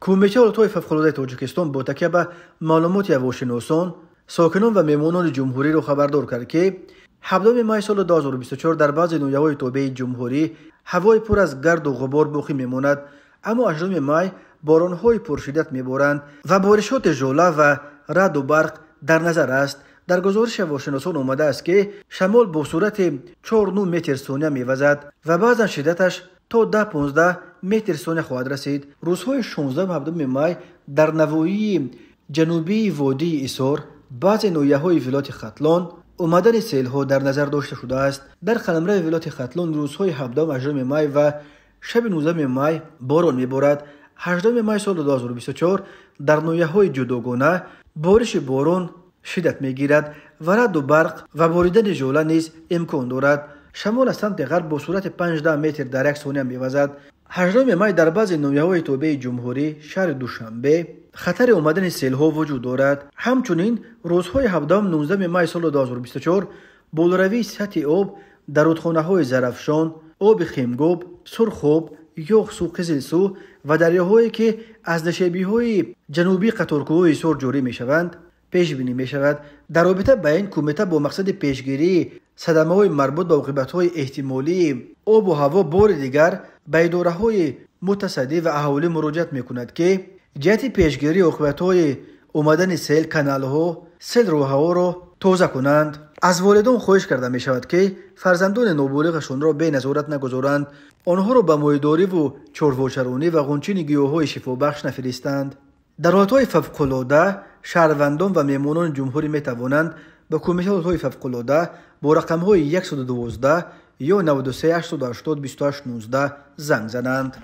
کمیته حالتهای فوق‌العاده تاجیکستان با تکیه به معلومات هواشناسان، ساکنان و مهمانان جمهوری را خبردار کرد که 17 مای سال 2024 در بعضی ناحیه‌های تابع جمهوری هوای پر از گرد و غبار باقی میماند، اما 18 مای باران‌های پرشدت میبارند و بارشات ژوله و رعد و برق در نظر است. در گزارش هواشناسان آمده است که شمال با صورت 4-9 متر ثانیه میوزد و بعضا شدتش تا 10-15 متر ثانیه خواهد رسید. روزهای 16 و 17 مای در نواحی جنوبی وادی ایثار، بعضی ناحیه‌های ولایت ختلان آمدن سیل‌ها در نظر داشته شده است. در قلمرو ولایت ختلان روزهای 17 و 18 مای و شب 19 مای باران میبارد. 18 مای سال 2024 در ناحیه‌های جداگانه بارش باران شدت میگیرد و رعد و برق و باریدن ژوله نیز امکان دارد. شمال از سمت غرب با صورت 5-10 متر در یک ثانیه میوزد. 18 مای در بعضی ناحیه‌های تابع جمهوری شهر دوشنبه خطر آمدن سیل‌ها وجود دارد. همچنین روزهای 17-19 مای سال 2024 بالروی سطح آب در رودخانه‌های زرافشان، آب خیمگاب، سرخاب، یاغسو، قزلسو و دریاهایی که از نشابی‌های جنوبی قطارگوهای ایثار جاری می‌شوند پیش بینی می‌شود. در رابطه با این کمیته با مقصد پیشگیری صدمه‌های مربوط به عاقبت‌های احتمالی آب و هوا بار دیگر به اداره‌های متصدی و اهالی مراجعت می‌کند که جهت پیشگیری عاقبت‌های آمدن سیل کانال‌ها، سیل روها را تازه کنند. از والدان خواهش کرده می‌شود که فرزندان نابالغشان را به نظارت نگذارند، آنها را به مایه‌داری و چارواچرانی و غنچین گیاه‌های شفابخش نفرستند. در حالتهای فوق‌العاده شهروندان و مهمانان جمهوری می‌توانند به کمیته حالتهای فوق‌العاده با رقم‌های 112 یا 93 880 28 19 زنگ زنند.